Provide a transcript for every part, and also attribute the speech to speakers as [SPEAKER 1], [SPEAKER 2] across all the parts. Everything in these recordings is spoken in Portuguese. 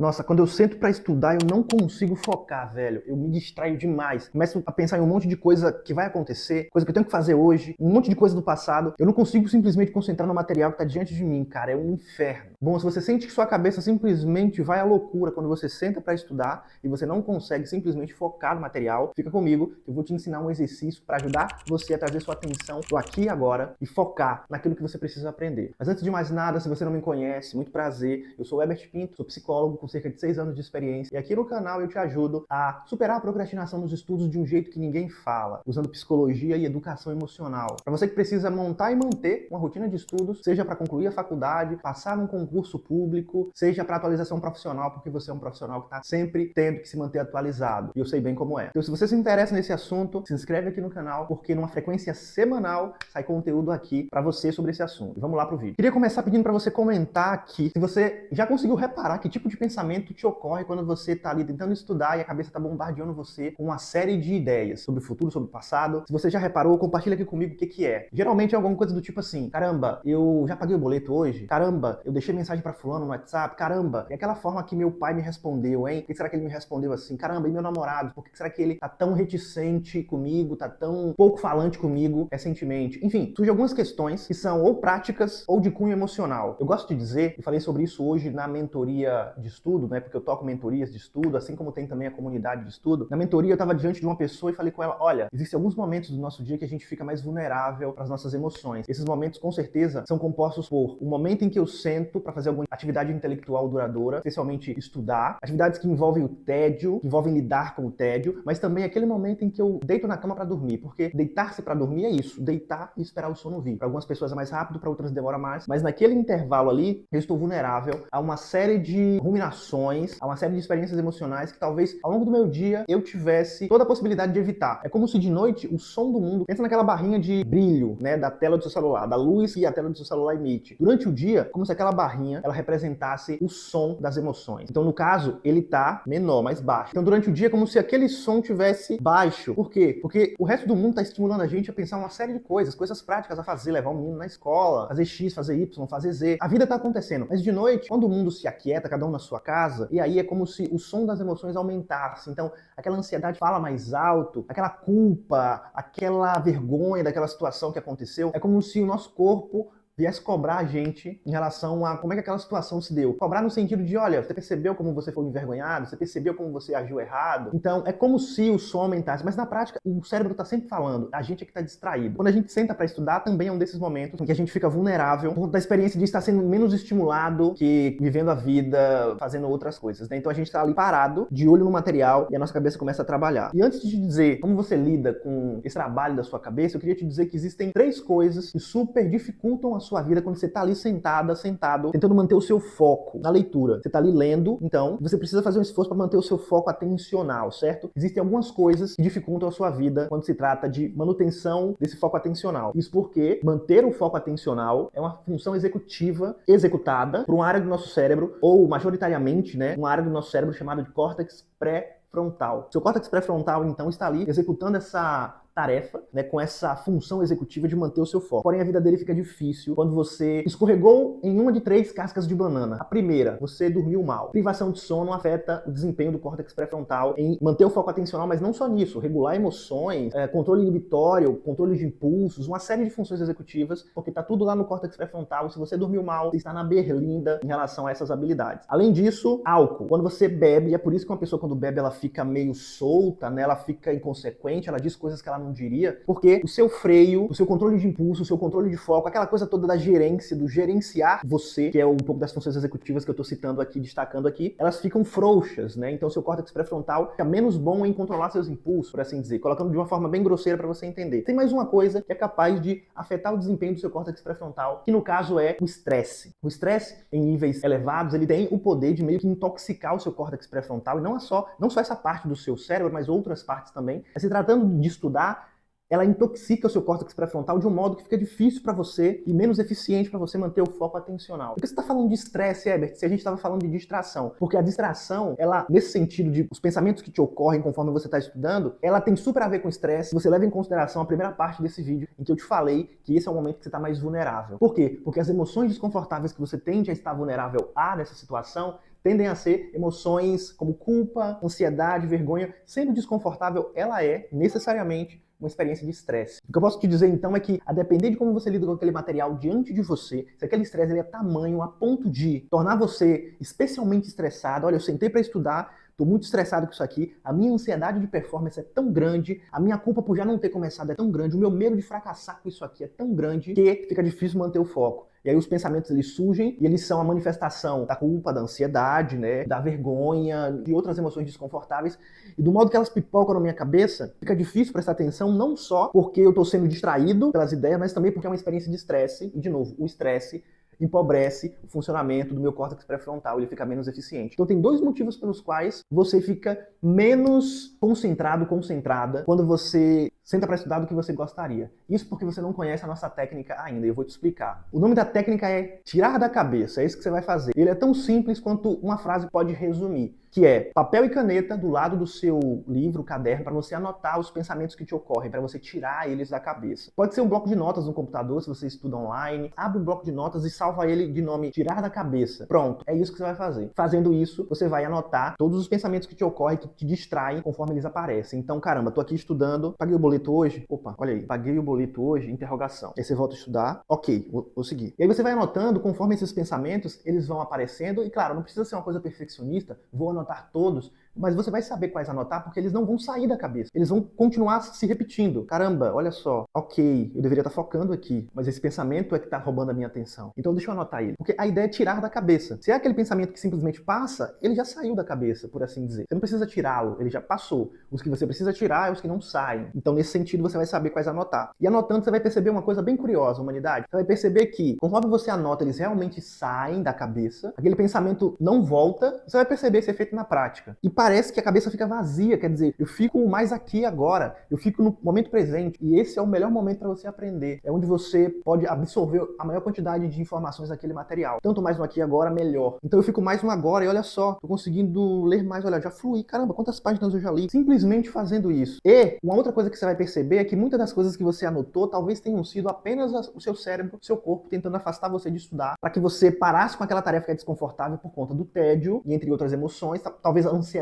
[SPEAKER 1] Nossa, quando eu sento pra estudar, eu não consigo focar, velho. Eu me distraio demais. Começo a pensar em um monte de coisa que vai acontecer, coisa que eu tenho que fazer hoje, um monte de coisa do passado. Eu não consigo simplesmente concentrar no material que tá diante de mim, cara. É um inferno. Bom, se você sente que sua cabeça simplesmente vai à loucura quando você senta pra estudar e você não consegue simplesmente focar no material, fica comigo que eu vou te ensinar um exercício pra ajudar você a trazer sua atenção pro aqui e agora e focar naquilo que você precisa aprender. Mas antes de mais nada, se você não me conhece, muito prazer. Eu sou o Herbert Pinto, sou psicólogo com cerca de 6 anos de experiência e aqui no canal eu te ajudo a superar a procrastinação nos estudos de um jeito que ninguém fala, usando psicologia e educação emocional. Para você que precisa montar e manter uma rotina de estudos, seja para concluir a faculdade, passar num concurso público, seja para atualização profissional, porque você é um profissional que está sempre tendo que se manter atualizado. E eu sei bem como é. Então, se você se interessa nesse assunto, se inscreve aqui no canal, porque numa frequência semanal sai conteúdo aqui para você sobre esse assunto. E vamos lá pro vídeo. Queria começar pedindo para você comentar aqui se você já conseguiu reparar que tipo de pensamento te ocorre quando você está ali tentando estudar e a cabeça está bombardeando você com uma série de ideias sobre o futuro, sobre o passado. Se você já reparou, compartilha aqui comigo o que que é. Geralmente é alguma coisa do tipo assim: caramba, eu já paguei o boleto hoje? Caramba, eu deixei mensagem para fulano no WhatsApp? Caramba, e aquela forma que meu pai me respondeu, hein? Por que será que ele me respondeu assim? Caramba, e meu namorado? Por que será que ele tá tão reticente comigo, tá tão pouco falante comigo recentemente? Enfim, surgem algumas questões que são ou práticas ou de cunho emocional. Eu gosto de dizer, e falei sobre isso hoje na mentoria de estudo, né? Porque eu toco mentorias de estudo, assim como tem também a comunidade de estudo. Na mentoria eu estava diante de uma pessoa e falei com ela: olha, existem alguns momentos do nosso dia que a gente fica mais vulnerável para as nossas emoções. Esses momentos, com certeza, são compostos por o momento em que eu sento para fazer alguma atividade intelectual duradoura, especialmente estudar, atividades que envolvem o tédio, que envolvem lidar com o tédio, mas também aquele momento em que eu deito na cama para dormir, porque deitar-se para dormir é isso, deitar e esperar o sono vir. Para algumas pessoas é mais rápido, para outras demora mais, mas naquele intervalo ali, eu estou vulnerável a uma série de ruminações, a uma série de experiências emocionais que talvez ao longo do meu dia eu tivesse toda a possibilidade de evitar. É como se de noite o som do mundo, pensa naquela barrinha de brilho, né, da tela do seu celular, da luz que a tela do seu celular emite. Durante o dia, como se aquela barrinha, ela representasse o som das emoções. Então, no caso, ele tá menor, mais baixo. Então, durante o dia, é como se aquele som tivesse baixo. Por quê? Porque o resto do mundo tá estimulando a gente a pensar uma série de coisas práticas a fazer, levar o menino na escola, fazer X, fazer Y, fazer Z. A vida tá acontecendo. Mas de noite, quando o mundo se aquieta, cada um na sua casa, e aí é como se o som das emoções aumentasse. Então, aquela ansiedade fala mais alto, aquela culpa, aquela vergonha daquela situação que aconteceu, é como se o nosso corpo viesse cobrar a gente em relação a como é que aquela situação se deu. Cobrar no sentido de: olha, você percebeu como você foi envergonhado? Você percebeu como você agiu errado? Então, é como se o som aumentasse, mas na prática, o cérebro tá sempre falando, a gente é que tá distraído. Quando a gente senta para estudar, também é um desses momentos em que a gente fica vulnerável por conta da experiência de estar sendo menos estimulado que vivendo a vida, fazendo outras coisas, né? Então a gente tá ali parado, de olho no material, e a nossa cabeça começa a trabalhar. E antes de te dizer como você lida com esse trabalho da sua cabeça, eu queria te dizer que existem 3 coisas que super dificultam a sua vida quando você tá ali sentado, tentando manter o seu foco na leitura. Você tá ali lendo, então você precisa fazer um esforço para manter o seu foco atencional, certo? Existem algumas coisas que dificultam a sua vida quando se trata de manutenção desse foco atencional. Isso porque manter o foco atencional é uma função executiva executada por uma área do nosso cérebro, ou majoritariamente, né, uma área do nosso cérebro chamada de córtex pré-frontal. Seu córtex pré-frontal, então, está ali executando essa tarefa, né, com essa função executiva de manter o seu foco. Porém, a vida dele fica difícil quando você escorregou em uma de 3 cascas de banana. A primeira, você dormiu mal. Privação de sono afeta o desempenho do córtex pré-frontal em manter o foco atencional, mas não só nisso, regular emoções, controle inibitório, controle de impulsos, uma série de funções executivas, porque tá tudo lá no córtex pré-frontal, e se você dormiu mal, você está na berlinda em relação a essas habilidades. Além disso, álcool. Quando você bebe, e é por isso que uma pessoa quando bebe, ela fica meio solta, né, ela fica inconsequente, ela diz coisas que ela não diria, porque o seu freio, o seu controle de impulso, o seu controle de foco, aquela coisa toda da gerência, do gerenciar você, que é um pouco das funções executivas que eu tô citando aqui, destacando aqui, elas ficam frouxas, né? Então seu córtex pré-frontal fica menos bom em controlar seus impulsos, por assim dizer, colocando de uma forma bem grosseira para você entender. Tem mais uma coisa que é capaz de afetar o desempenho do seu córtex pré-frontal, que no caso é o estresse. O estresse, em níveis elevados, ele tem o poder de meio que intoxicar o seu córtex pré-frontal, e não só essa parte do seu cérebro, mas outras partes também. Mas se tratando de estudar, ela intoxica o seu córtex pré-frontal de um modo que fica difícil para você e menos eficiente para você manter o foco atencional. Por que você está falando de estresse, Herbert, se a gente estava falando de distração? Porque a distração, ela, nesse sentido de os pensamentos que te ocorrem conforme você está estudando, ela tem super a ver com estresse. Você leva em consideração a primeira parte desse vídeo em que eu te falei que esse é o momento que você está mais vulnerável. Por quê? Porque as emoções desconfortáveis que você tende a estar vulnerável a nessa situação tendem a ser emoções como culpa, ansiedade, vergonha. Sendo desconfortável, ela é necessariamente uma experiência de estresse. O que eu posso te dizer então é que, a depender de como você lida com aquele material diante de você, se aquele estresse ele é tamanho a ponto de tornar você especialmente estressado, olha, eu sentei para estudar, estou muito estressado com isso aqui, a minha ansiedade de performance é tão grande, a minha culpa por já não ter começado é tão grande, o meu medo de fracassar com isso aqui é tão grande que fica difícil manter o foco. E aí os pensamentos eles surgem e eles são a manifestação da culpa, da ansiedade, né, da vergonha, de outras emoções desconfortáveis. E do modo que elas pipocam na minha cabeça, fica difícil prestar atenção não só porque eu estou sendo distraído pelas ideias, mas também porque é uma experiência de estresse. E de novo, o estresse empobrece o funcionamento do meu córtex pré-frontal, ele fica menos eficiente. Então tem dois motivos pelos quais você fica menos concentrado, concentrada, quando você senta para estudar do que você gostaria. Isso porque você não conhece a nossa técnica ainda, e eu vou te explicar. O nome da técnica é tirar da cabeça, é isso que você vai fazer. Ele é tão simples quanto uma frase pode resumir, que é papel e caneta do lado do seu livro, caderno, para você anotar os pensamentos que te ocorrem, para você tirar eles da cabeça. Pode ser um bloco de notas no computador, se você estuda online. Abre um bloco de notas e salva ele de nome tirar da cabeça. Pronto, é isso que você vai fazer. Fazendo isso, você vai anotar todos os pensamentos que te ocorrem, que te distraem conforme eles aparecem. Então, caramba, tô aqui estudando, paguei o boleto hoje. Opa, olha aí, paguei o boleto hoje, interrogação. Aí você volta a estudar, ok, vou seguir. E aí você vai anotando conforme esses pensamentos, eles vão aparecendo. E claro, não precisa ser uma coisa perfeccionista, vou anotar todos, mas você vai saber quais anotar porque eles não vão sair da cabeça. Eles vão continuar se repetindo. Caramba, olha só, ok, eu deveria estar focando aqui, mas esse pensamento é que está roubando a minha atenção. Então deixa eu anotar ele. Porque a ideia é tirar da cabeça. Se é aquele pensamento que simplesmente passa, ele já saiu da cabeça, por assim dizer. Você não precisa tirá-lo, ele já passou. Os que você precisa tirar é os que não saem. Então nesse sentido você vai saber quais anotar. E anotando você vai perceber uma coisa bem curiosa, humanidade. Você vai perceber que conforme você anota, eles realmente saem da cabeça. Aquele pensamento não volta. Você vai perceber esse efeito na prática. E parece que a cabeça fica vazia, quer dizer, eu fico mais aqui agora, eu fico no momento presente, e esse é o melhor momento para você aprender. É onde você pode absorver a maior quantidade de informações daquele material. Tanto mais no aqui e agora, melhor. Então eu fico mais no agora e olha só, tô conseguindo ler mais, olha, já fluí, caramba, quantas páginas eu já li, simplesmente fazendo isso. E uma outra coisa que você vai perceber é que muitas das coisas que você anotou talvez tenham sido apenas o seu cérebro, o seu corpo tentando afastar você de estudar, para que você parasse com aquela tarefa que é desconfortável por conta do tédio e entre outras emoções, talvez a ansiedade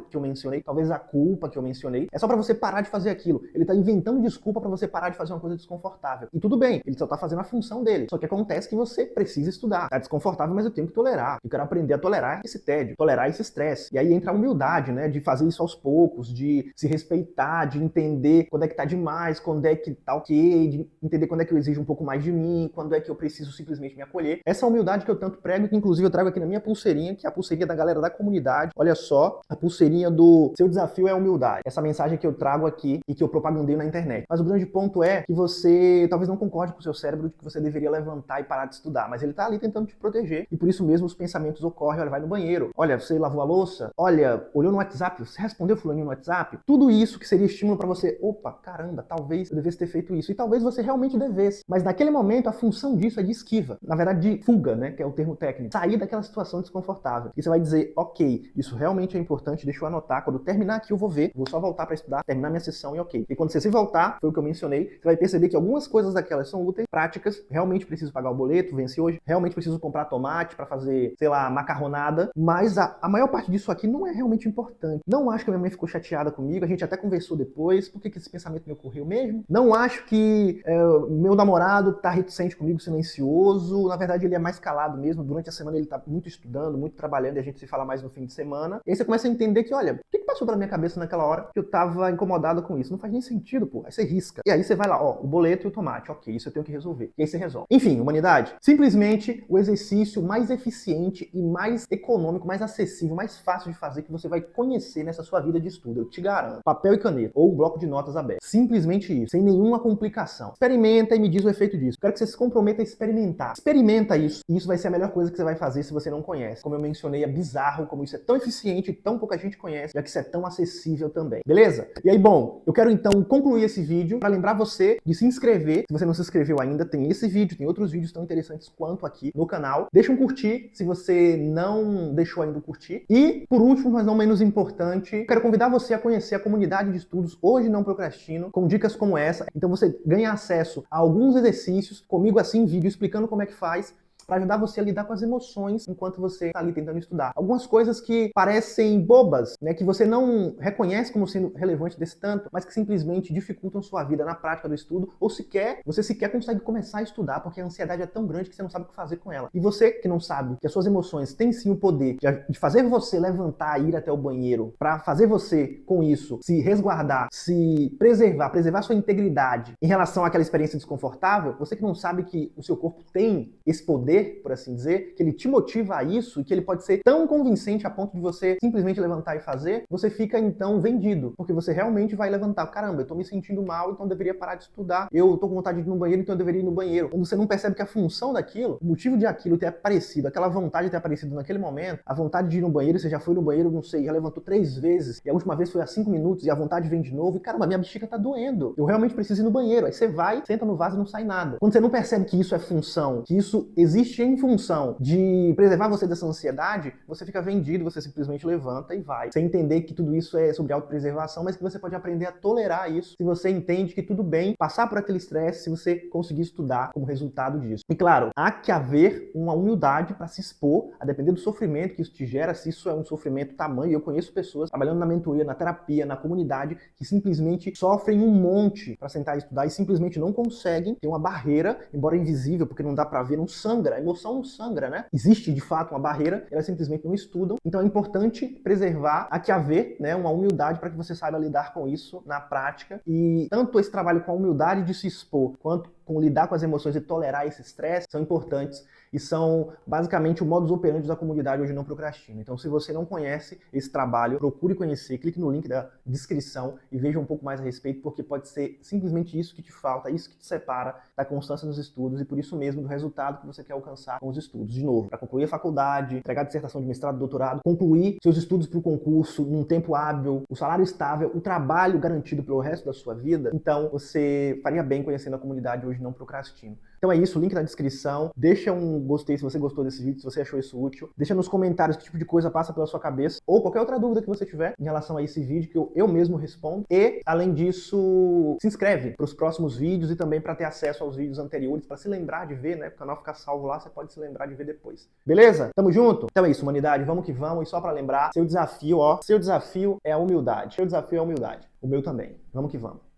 [SPEAKER 1] que eu mencionei, talvez a culpa que eu mencionei, é só pra você parar de fazer aquilo. Ele tá inventando desculpa pra você parar de fazer uma coisa desconfortável. E tudo bem, ele só tá fazendo a função dele. Só que acontece que você precisa estudar. Tá desconfortável, mas eu tenho que tolerar. Eu quero aprender a tolerar esse tédio, tolerar esse estresse. E aí entra a humildade, né, de fazer isso aos poucos, de se respeitar, de entender quando é que tá demais, quando é que tá ok, de entender quando é que eu exijo um pouco mais de mim, quando é que eu preciso simplesmente me acolher. Essa humildade que eu tanto prego, que inclusive eu trago aqui na minha pulseirinha, que é a pulseirinha da galera da comunidade. Olha só, a pulseirinha do seu desafio é a humildade. Essa mensagem que eu trago aqui e que eu propagandeio na internet. Mas o grande ponto é que você talvez não concorde com o seu cérebro de que você deveria levantar e parar de estudar, mas ele tá ali tentando te proteger e por isso mesmo os pensamentos ocorrem. Olha, vai no banheiro. Olha, você lavou a louça. Olha, olhou no WhatsApp. Você respondeu fulaninho no WhatsApp. Tudo isso que seria estímulo para você. Opa, caramba, talvez eu devesse ter feito isso. E talvez você realmente devesse. Mas naquele momento a função disso é de esquiva. Na verdade, de fuga, né? Que é o termo técnico. Sair daquela situação desconfortável. E você vai dizer, ok, isso realmente é importante, deixa eu anotar. Quando eu terminar aqui eu vou ver, vou só voltar para estudar, terminar minha sessão e ok. E quando você se voltar, foi o que eu mencionei, você vai perceber que algumas coisas daquelas são úteis, práticas, realmente preciso pagar o boleto, venci hoje, realmente preciso comprar tomate para fazer, sei lá, macarronada, mas a maior parte disso aqui não é realmente importante. Não acho que a minha mãe ficou chateada comigo, a gente até conversou depois, por que esse pensamento me ocorreu mesmo? Não acho que meu namorado tá reticente comigo, silencioso, na verdade ele é mais calado mesmo, durante a semana ele tá muito estudando, muito trabalhando e a gente se fala mais no fim de semana. E aí você começa a entender que, olha, o que passou pela minha cabeça naquela hora que eu tava incomodado com isso? Não faz nem sentido, pô. Aí você risca. E aí você vai lá, ó, o boleto e o tomate. Ok, isso eu tenho que resolver. E aí você resolve. Enfim, humanidade, simplesmente o exercício mais eficiente e mais econômico, mais acessível, mais fácil de fazer que você vai conhecer nessa sua vida de estudo. Eu te garanto. Papel e caneta ou um bloco de notas aberto. Simplesmente isso, sem nenhuma complicação. Experimenta e me diz o efeito disso. Quero que você se comprometa a experimentar. Experimenta isso. E isso vai ser a melhor coisa que você vai fazer se você não conhece. Como eu mencionei, é bizarro como isso é tão eficiente e tão pouca gente conhece, já que isso é tão acessível também. Beleza? E aí, bom, eu quero então concluir esse vídeo para lembrar você de se inscrever. Se você não se inscreveu ainda, tem esse vídeo, tem outros vídeos tão interessantes quanto aqui no canal. Deixa um curtir se você não deixou ainda o curtir. E, por último, mas não menos importante, quero convidar você a conhecer a comunidade de estudos Hoje Não Procrastino, com dicas como essa. Então você ganha acesso a alguns exercícios, comigo assim em vídeo, explicando como é que faz, para ajudar você a lidar com as emoções enquanto você está ali tentando estudar. Algumas coisas que parecem bobas, né, que você não reconhece como sendo relevante desse tanto, mas que simplesmente dificultam sua vida na prática do estudo, ou você sequer consegue começar a estudar, porque a ansiedade é tão grande que você não sabe o que fazer com ela. E você que não sabe que as suas emoções têm sim o poder de fazer você levantar e ir até o banheiro, para fazer você, com isso, se resguardar, se preservar sua integridade em relação àquela experiência desconfortável, você que não sabe que o seu corpo tem esse poder, por assim dizer, que ele te motiva a isso e que ele pode ser tão convincente a ponto de você simplesmente levantar e fazer, você fica então vendido, porque você realmente vai levantar. Caramba, eu tô me sentindo mal, então eu deveria parar de estudar. Eu tô com vontade de ir no banheiro, então eu deveria ir no banheiro. Quando você não percebe que a função daquilo, o motivo de aquilo ter aparecido, aquela vontade de ter aparecido naquele momento, a vontade de ir no banheiro, você já foi no banheiro, não sei, já levantou 3 vezes, e a última vez foi há 5 minutos, e a vontade vem de novo, e caramba, minha bexiga tá doendo. Eu realmente preciso ir no banheiro. Aí você vai, senta no vaso e não sai nada. Quando você não percebe que isso é função, que isso existe em função de preservar você dessa ansiedade, você fica vendido, você simplesmente levanta e vai. Sem entender que tudo isso é sobre autopreservação, mas que você pode aprender a tolerar isso se você entende que tudo bem passar por aquele estresse se você conseguir estudar como resultado disso. E claro, há que haver uma humildade para se expor, a depender do sofrimento que isso te gera, se isso é um sofrimento tamanho. Eu conheço pessoas trabalhando na mentoria, na terapia, na comunidade, que simplesmente sofrem um monte para sentar e estudar e simplesmente não conseguem, ter uma barreira, embora invisível, porque não dá para ver, não sangra, a emoção não sangra, né? Existe de fato uma barreira, elas simplesmente não estudam. Então é importante preservar, há que haver, né, uma humildade para que você saiba lidar com isso na prática. E tanto esse trabalho com a humildade de se expor, quanto com lidar com as emoções e tolerar esse estresse, são importantes e são basicamente o modus operandi da comunidade Hoje Não Procrastina. Então, se você não conhece esse trabalho, procure conhecer, clique no link da descrição e veja um pouco mais a respeito, porque pode ser simplesmente isso que te falta, isso que te separa da constância nos estudos e por isso mesmo do resultado que você quer alcançar com os estudos. De novo, para concluir a faculdade, entregar a dissertação de mestrado, doutorado, concluir seus estudos para o concurso num tempo hábil, o salário estável, o trabalho garantido pelo resto da sua vida, então você faria bem conhecendo a comunidade Hoje Não Procrastino. Então é isso, link na descrição. Deixa um gostei se você gostou desse vídeo, se você achou isso útil. Deixa nos comentários que tipo de coisa passa pela sua cabeça ou qualquer outra dúvida que você tiver em relação a esse vídeo que eu mesmo respondo. E, além disso, se inscreve para os próximos vídeos e também para ter acesso aos vídeos anteriores, para se lembrar de ver, né? O canal fica salvo lá, você pode se lembrar de ver depois. Beleza? Tamo junto? Então é isso, humanidade. Vamos que vamos. E só para lembrar, seu desafio é a humildade. Seu desafio é a humildade. O meu também. Vamos que vamos.